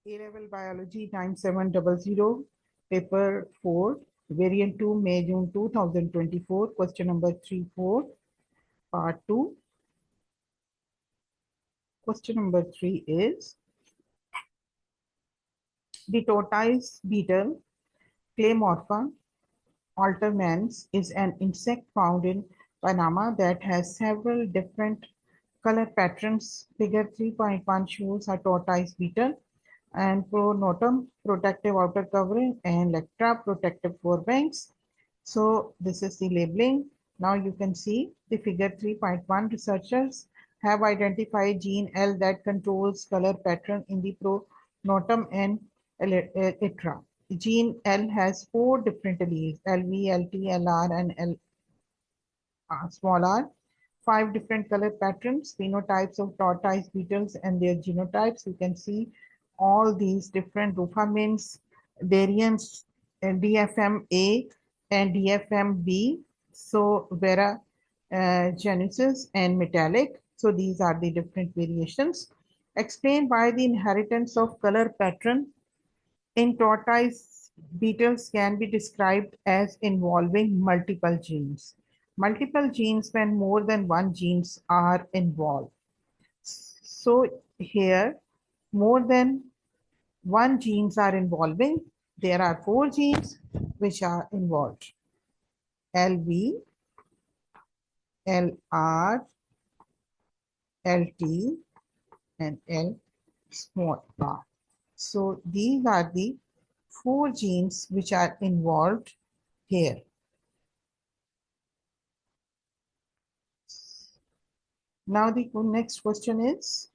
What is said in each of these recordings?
A-Level Biology 9700, Paper 4, Variant 2, May-June 2024, Question number 3-4, Part 2. Question number 3 is, the tortoise beetle, Claymorpha alternans, is an insect found in Panama that has several different color patterns. Figure 3.1 shows a tortoise beetle and pronotum protective outer covering and lectra protective forewings. So this is the labeling. Now you can see the figure 3.1. Researchers have identified gene L that controls color pattern in the pronotum and elytra. Gene L has 4 different alleles: LV, LT, LR, and L small r. 5 different color patterns, phenotypes of tortoise beetles and their genotypes. You can see all these different rufamins, variants, DFM-A and DFM-B. So Vera genesis and metallic. So these are the different variations. Explain why the inheritance of color pattern in tortoise beetles can be described as involving multiple genes. Multiple genes when more than one genes are involved. So here more than one genes are involving. There are 4 genes which are involved: LV, LR, LT, and L small r. So these are the 4 genes which are involved here. Now the next question is,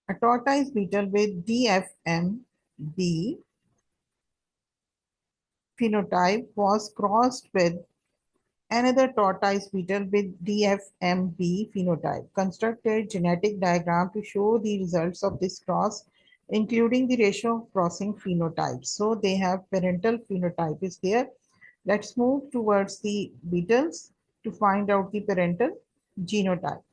a tortoise beetle with DFM-B phenotype was crossed with another tortoise beetle with DFM-B phenotype. Constructed genetic diagram to show the results of this cross, including the ratio of crossing phenotypes. So they have parental phenotype is there. Let's move towards the beetles to find out the parental genotype.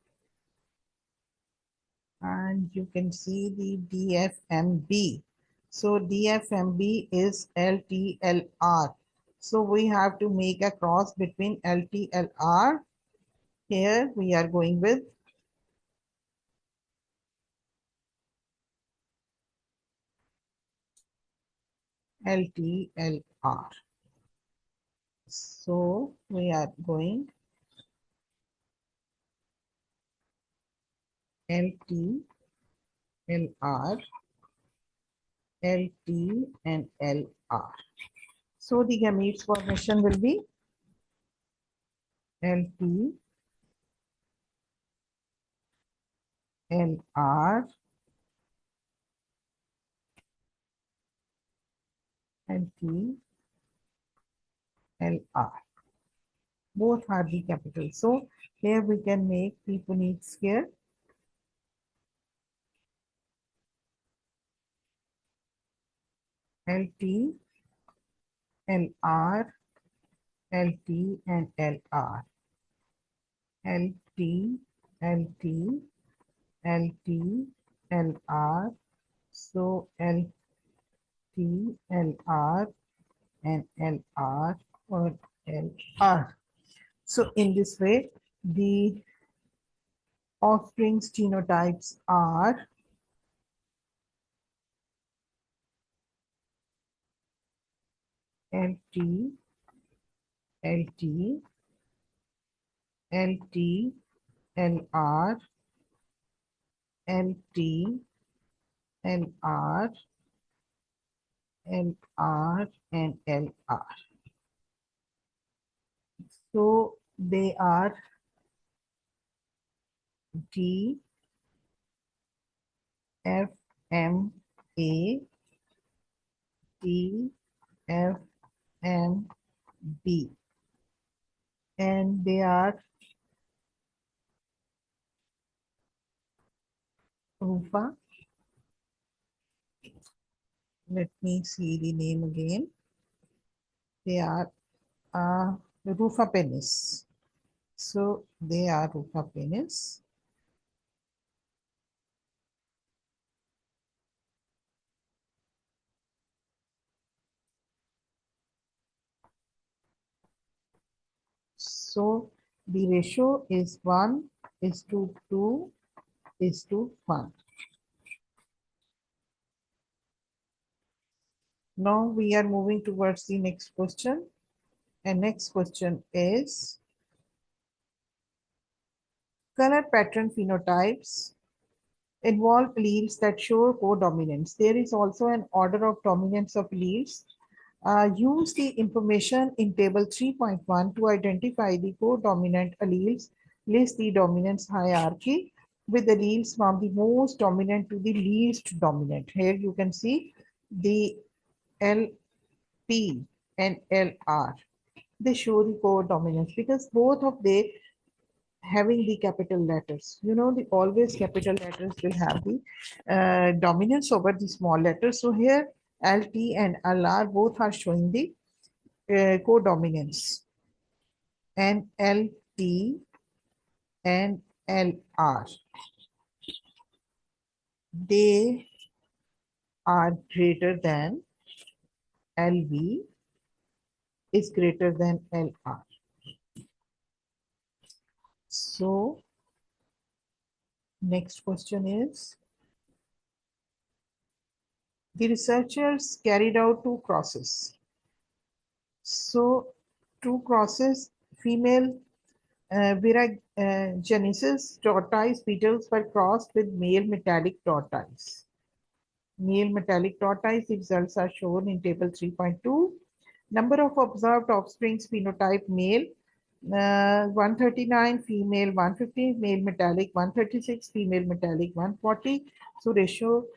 And you can see the DFMB. So DFMB is LTLR. So we have to make a cross between LTLR. Here we are going with LTLR. So we are going LTLR, LT and LR. So the gametes formation will be LT, LR, LT, LR. Both are the capital. So here we can make the Puneet's here. LT, LR, LT and LR. LT, LT, LT, LR. So LT, LR and LR or LR. So in this way, the offspring's genotypes are LT, LT, LT, LR, LT, LR, LR, and LR. So they are D, F, M, A, D, F, M, B. And they are Rufa. Let me see the name again. They are Rufa penis. So they are rupa penis. So the ratio is 1:2:1. Now we are moving towards the next question. And next question is color pattern phenotypes involve alleles that show codominance. There is also an order of dominance of alleles. Use the information in table 3.1 to identify the codominant alleles. List the dominance hierarchy with alleles from the most dominant to the least dominant. Here you can see the LP and LR. They show the codominance because both of they having the capital letters. You know, the always capital letters will have the dominance over the small letters. So here LT and LR both are showing the codominance, and LT and LR, they are greater than LV is greater than LR. So next question is, the researchers carried out two crosses. So two crosses, female Viragenesis tortoise beetles were crossed with male metallic tortoise. Male metallic tortoise, the results are shown in table 3.2. Number of observed offsprings phenotype male 139, female 150, male metallic 136, female metallic 140. So ratio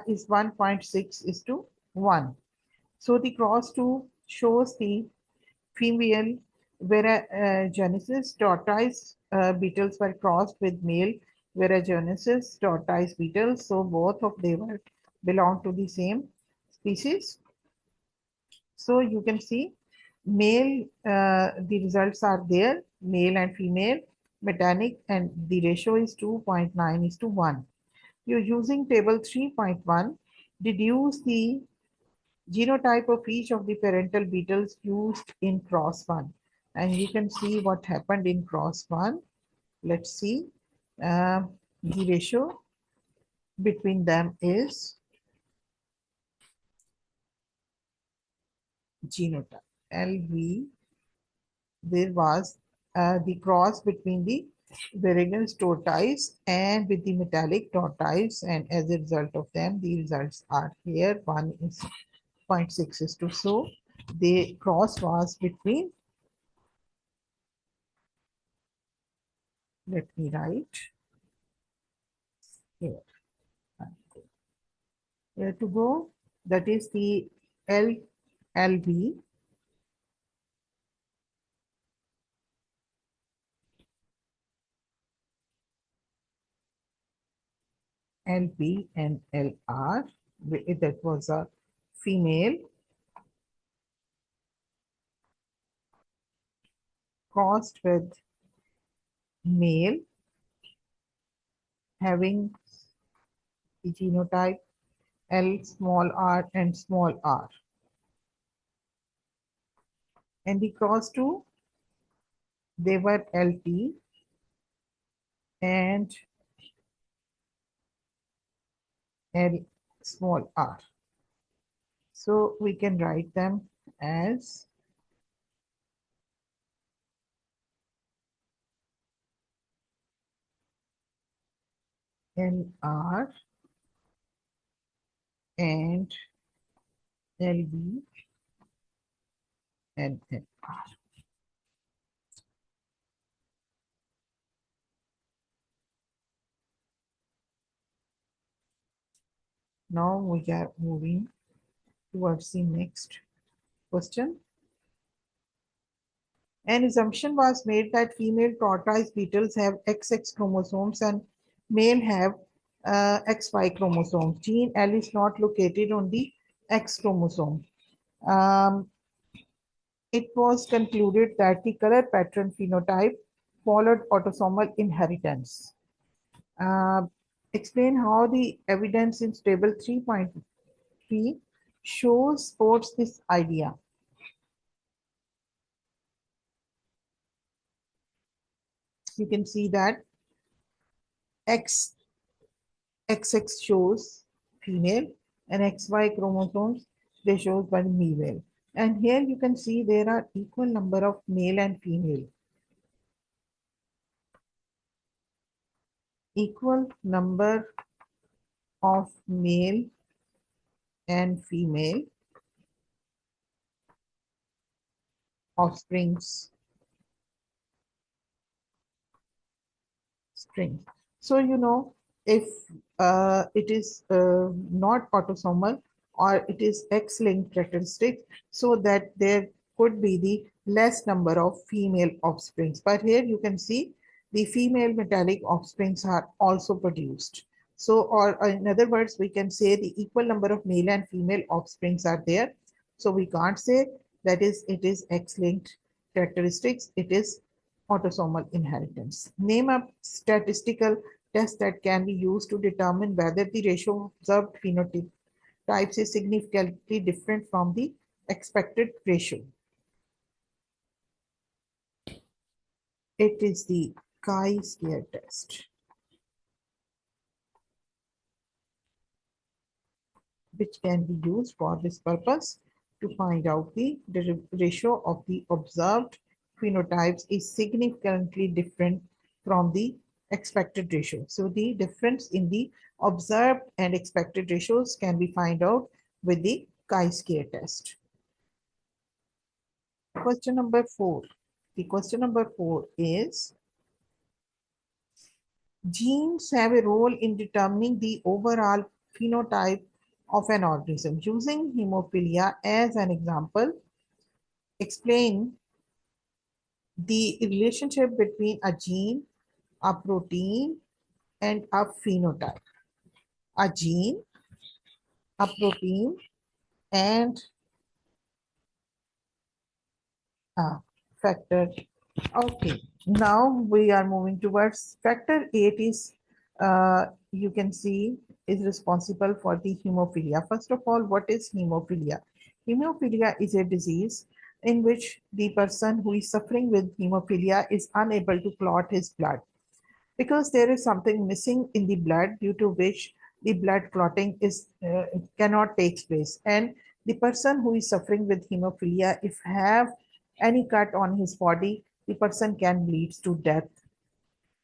is 1.6:1. So the cross 2 shows the female Veragenesis tortoise beetles were crossed with male Veragenesis tortoise beetles. So both of them belong to the same species. So you can see male, the results are there, male and female, metanic, and the ratio is 2.9:1. You're using table 3.1, deduce the genotype of each of the parental beetles used in cross 1. And you can see what happened in cross 1. Let's see. The ratio between them is genotype. LV, there was the cross between the Varangian tortoise and with the metallic tortoise, and as a result of them, the results are here. 1 is 0.6:2. So the cross was between, let me write here. Where to go? That is the LLB, LB and LR. That was a female crossed with male having the genotype L small r and small r. And the cross two, they were LT and L small r. So we can write them as LR and LB and LR. Now we are moving towards the next question. An assumption was made that female tortoise beetles have XX chromosomes and male have XY chromosomes. Gene L is not located on the X chromosome. Um, it was concluded that the color pattern phenotype followed autosomal inheritance. Uh, Explain how the evidence in table 3.3 shows supports this idea. You can see that X XX shows female and XY chromosomes they shows by the male. And here you can see there are equal number of male and female. Equal number of male and female offsprings string. So, if it is not autosomal or it is X-linked characteristic, so that there could be the less number of female offsprings. But here you can see the female metallic offsprings are also produced. So, or in other words, we can say the equal number of male and female offsprings are there. So we can't say that is it is X-linked characteristics. It is autosomal inheritance. Name a statistical test that can be used to determine whether the ratio of observed phenotypes is significantly different from the expected ratio. It is the chi-square test, which can be used for this purpose to find out the ratio of the observed phenotypes is significantly different from the expected ratio. So the difference in the observed and expected ratios can be found out with the chi-square test. Question number 4. The question number 4 is, genes have a role in determining the overall phenotype of an organism. Using hemophilia as an example, explain the relationship between a gene, a protein, and a phenotype. A gene, a protein, and a factor. Okay, now we are moving towards factor 8 is, you can see, is responsible for the hemophilia. First of all, what is hemophilia? Hemophilia is a disease in which the person who is suffering with hemophilia is unable to clot his blood, because there is something missing in the blood due to which the blood clotting is cannot take place. And the person who is suffering with hemophilia, if have any cut on his body, the person can bleed to death.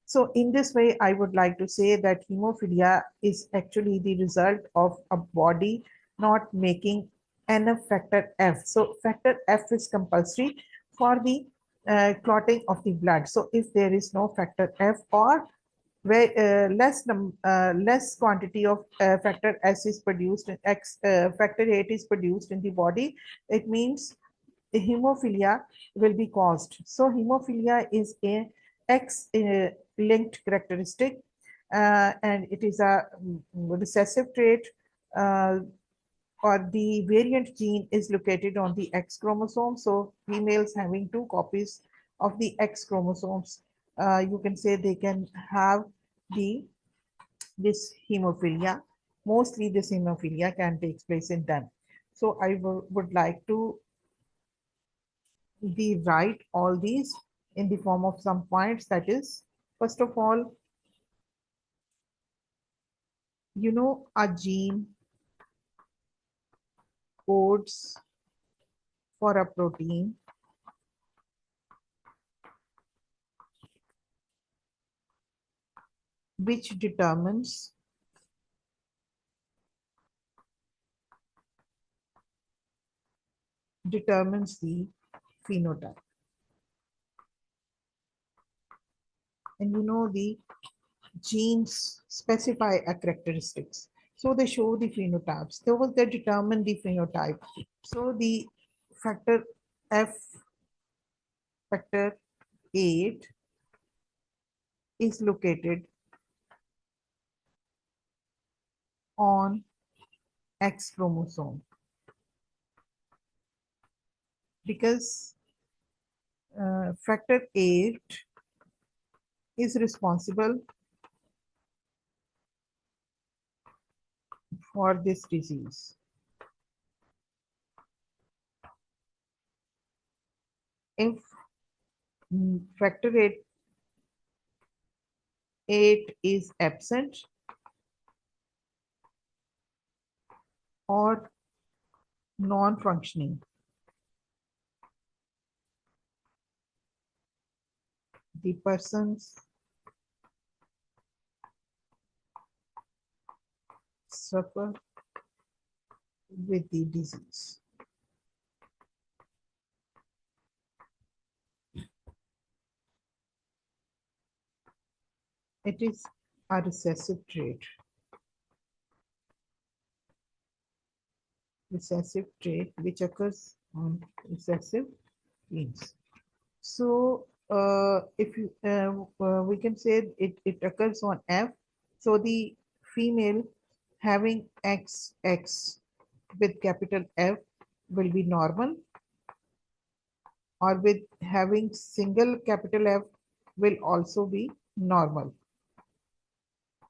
So in this way, I would like to say that hemophilia is actually the result of a body not making enough factor F. So factor F is compulsory for the clotting of the blood. So if there is no factor F, or where less quantity of factor S is produced in factor 8 is produced in the body, it means the hemophilia will be caused. So hemophilia is a X linked characteristic, and it is a recessive trait, uh, or the variant gene is located on the X chromosome. So females having two copies of the X chromosomes, you can say they can have the this hemophilia. Mostly this hemophilia can take place in them. So I would like to write all these in the form of some points. That is, first of all, a gene codes for a protein which determines the phenotype. And the genes specify a characteristics. So they show the phenotypes. They determine the phenotype. So the factor F, factor 8 is located on X chromosome, because factor 8 is responsible for this disease? If factor 8 is absent or non-functioning, the persons suffer with the disease. It is a recessive trait. Recessive trait which occurs on recessive genes. So if you, we can say it occurs on F. So the female having XX with capital F will be normal, or with having single capital F will also be normal.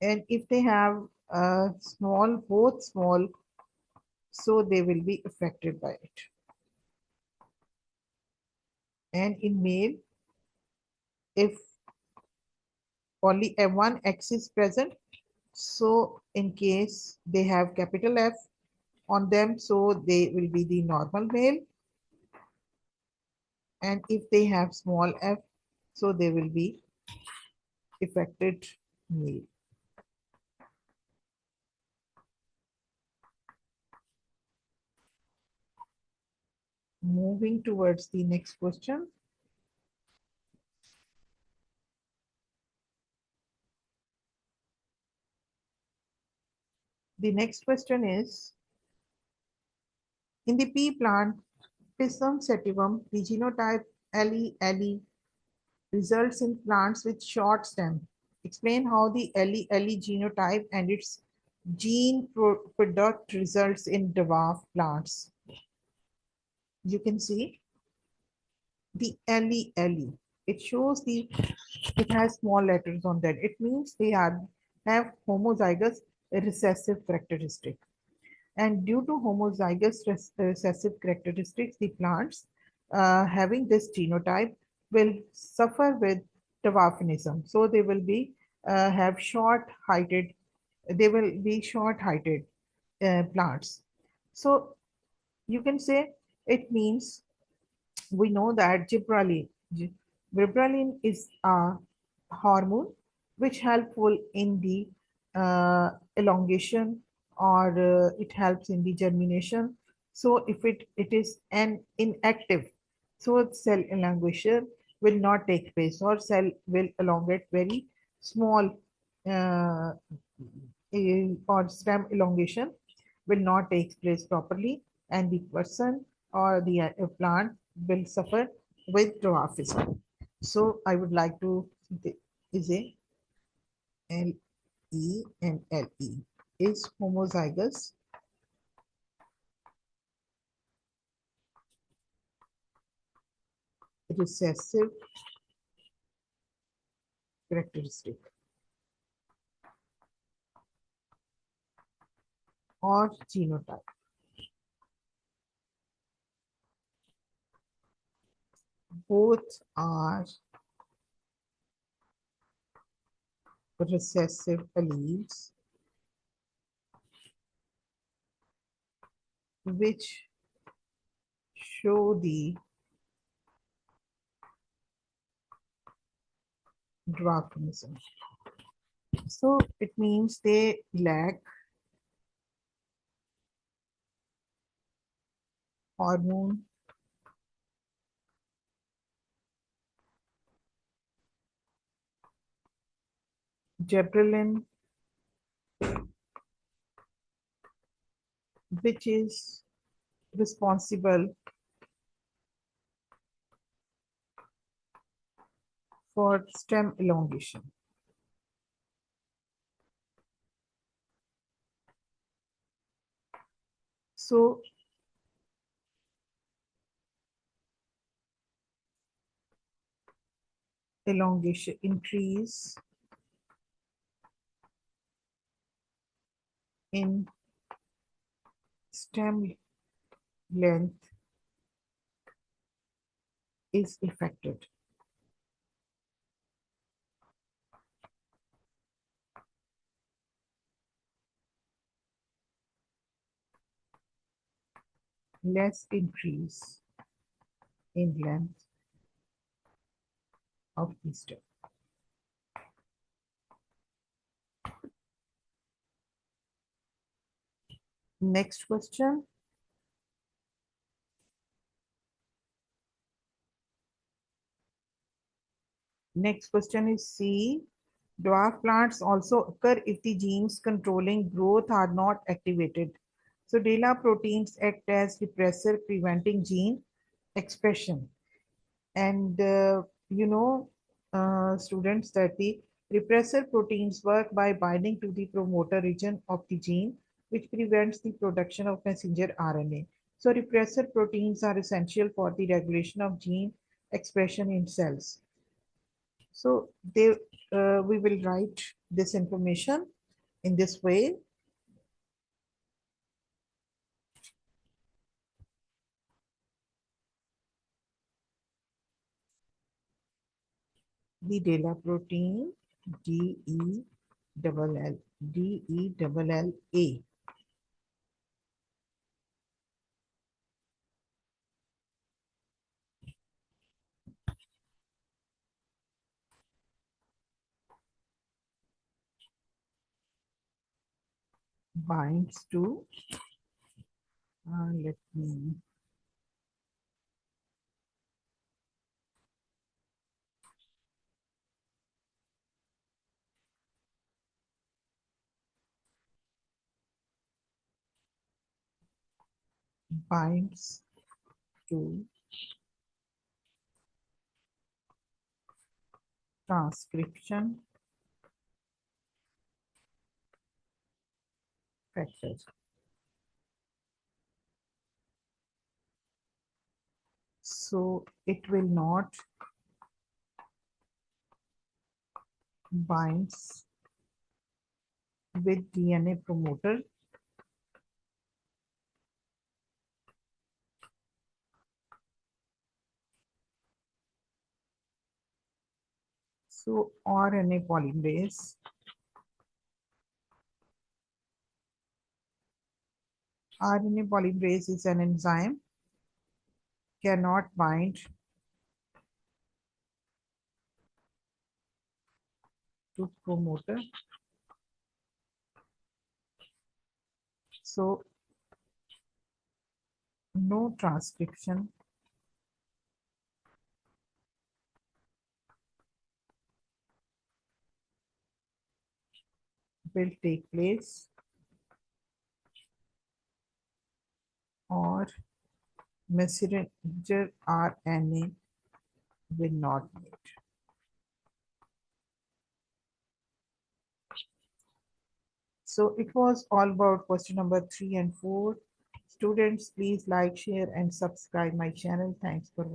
And if they have small, both small, so they will be affected by it. And in male, if only one X is present, so in case they have capital F on them, so they will be the normal male. And if they have small f, so they will be affected male. Moving towards the next question. The next question is, in the pea plant, Pisum sativum, the genotype LE results in plants with short stem. Explain how the LE genotype and its gene product results in dwarf plants. You can see the LE. It shows it has small letters on that. It means they have homozygous recessive characteristic. And due to homozygous recessive characteristics, the plants having this genotype will suffer with dwarfism. So they will be have short heighted. They will be short heighted plants. So you can say it means we know that gibberellin is a hormone which helpful in the elongation, or it helps in the germination. So if it is an inactive, so cell elongation will not take place, or cell will elongate very small, uh, or stem elongation will not take place properly, and the person or the plant will suffer with dwarfism. So I would like to is a LE and LE is homozygous recessive characteristic or genotype. Both are recessive alleles which show the dwarfism. So it means they lack hormone gibberellin, which is responsible for stem elongation. So elongation, increase in stem length is affected. Less increase in length of the stem. Next question. Next question is C. Dwarf plants also occur if the genes controlling growth are not activated. So DELA proteins act as repressor preventing gene expression. And students, that the repressor proteins work by binding to the promoter region of the gene, which prevents the production of messenger RNA. So repressor proteins are essential for the regulation of gene expression in cells. So we will write this information in this way. The DELA protein, DELLA, binds to, let me binds to transcription factors. So it will not binds with DNA promoter. So RNA polymerase. RNA polymerase is an enzyme, cannot bind to promoter. So no transcription will take place, or messenger RNA will not meet. So it was all about question number 3 and 4. Students, please like, share, and subscribe my channel. Thanks for watching.